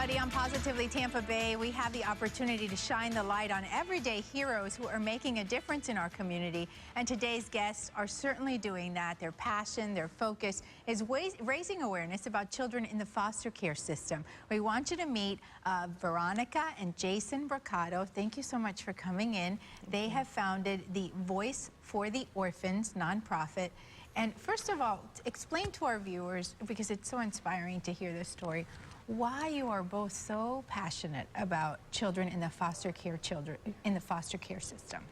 everybody. On Positively Tampa Bay, we have the opportunity to shine the light on everyday heroes who are making a difference in our community. And today's guests are certainly doing that. Their passion, their focus is raising awareness about children in the foster care system. We want you to meet Veronica and Jason Brucato. Thank you so much for coming in. They have founded the Voice for the Orphans nonprofit. And first of all, explain to our viewers, because it's so inspiring to hear this story, why you are both so passionate about children in the foster care system.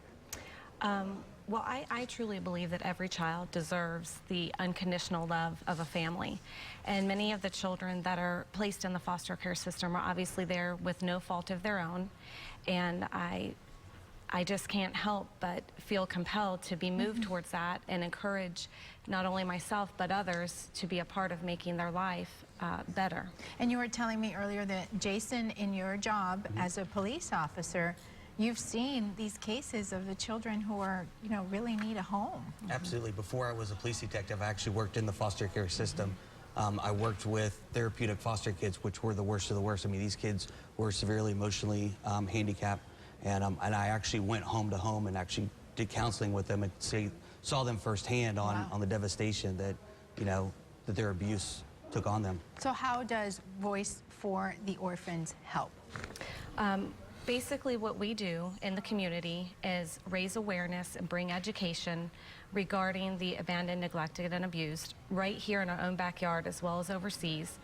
Well, I truly believe that every child deserves the unconditional love of a family. And many of the children that are placed in the foster care system are obviously there with no fault of their own. And I just can't help but feel compelled to be moved towards that and encourage not only myself but others to be a part of making their life better. And you were telling me earlier that, Jason, in your job as a police officer, you've seen these cases of the children who are, really need a home. Absolutely. Before I was a police detective, I actually worked in the foster care system. I worked with therapeutic foster kids, which were the worst of the worst. I mean, these kids were severely emotionally handicapped. And I actually went home to home and actually did counseling with them and saw them firsthand on the devastation that, that their abuse took on them. So how does Voice for the Orphans help? Basically what we do in the community is raise awareness and bring education regarding the abandoned, neglected, and abused right here in our own backyard as well as overseas.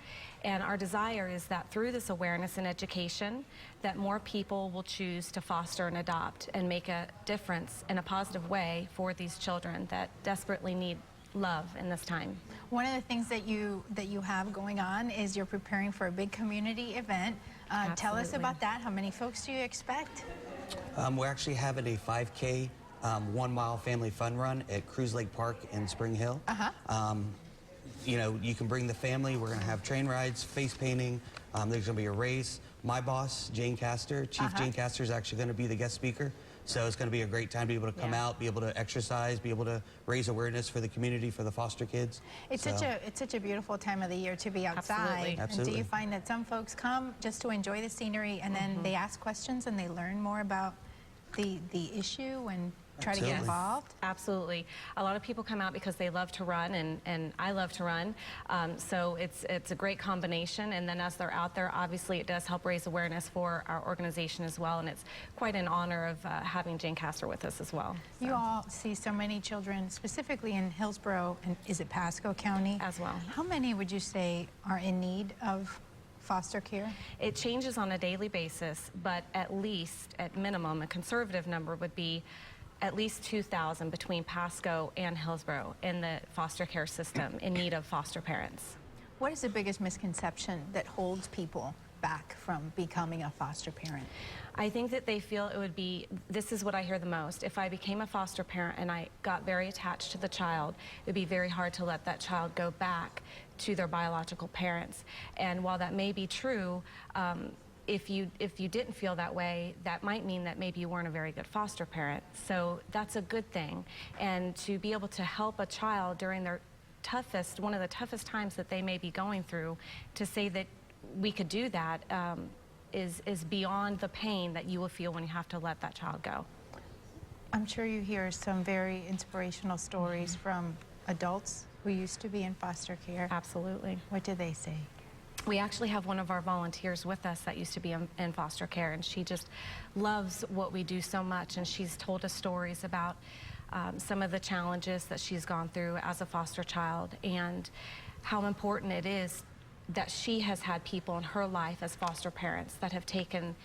And our desire is that through this awareness and education that more people will choose to foster and adopt and make a difference in a positive way for these children that desperately need love in this time. One of the things that you have going on is you're preparing for a big community event. Tell us about that. How many folks do you expect? We're actually having a 5K 1 mile family fun run at Cruise Lake Park in Spring Hill. You can bring the family. We're going to have train rides, face painting. There's going to be a race. My boss, Jane Castor, Chief Jane Castor, is actually going to be the guest speaker. So it's going to be a great time to be able to come out, be able to exercise, be able to raise awareness for the community, for the foster kids. It's such a beautiful time of the year to be outside. Absolutely. And do you find that some folks come just to enjoy the scenery and then they ask questions and they learn more about the issue and try to get involved? Absolutely. A lot of people come out because they love to run, and I love to run. So it's a great combination. And then as they're out there, obviously it does help raise awareness for our organization as well. And it's quite an honor of having Jane Castor with us as well. So. You all see so many children, specifically in Hillsborough, and is it Pasco County? As well. How many would you say are in need of foster care? It changes on a daily basis, but at least, at minimum, a conservative number would be at least 2,000 between Pasco and Hillsborough in the foster care system in need of foster parents. What is the biggest misconception that holds people back from becoming a foster parent? I think that they feel it would be, this is what I hear the most, if I became a foster parent and I got very attached to the child, it would be very hard to let that child go back to their biological parents. And while that may be true, if you didn't feel that way, that might mean that maybe you weren't a very good foster parent. So that's a good thing. And to be able to help a child during their one of the toughest times that they may be going through, to say that we could do that is beyond the pain that you will feel when you have to let that child go. I'm sure you hear some very inspirational stories from adults who used to be in foster care. Absolutely. What do they say? We actually have one of our volunteers with us that used to be in foster care, and she just loves what we do so much, and she's told us stories about some of the challenges that she's gone through as a foster child and how important it is that she has had people in her life as foster parents that have taken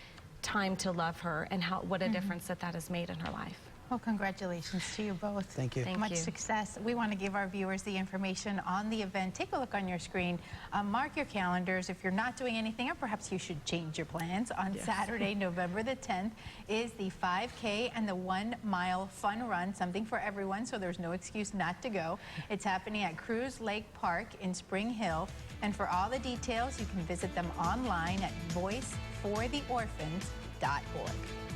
time to love her, and what a difference that has made in her life. Well, congratulations to you both. Thank you. Much success. We want to give our viewers the information on the event. Take a look on your screen. Mark your calendars. If you're not doing anything, or perhaps you should change your plans, on Saturday, November the 10th, is the 5K and the 1 mile fun run, something for everyone, so there's no excuse not to go. It's happening at Cruise Lake Park in Spring Hill. And for all the details, you can visit them online at voicefortheorphans.org.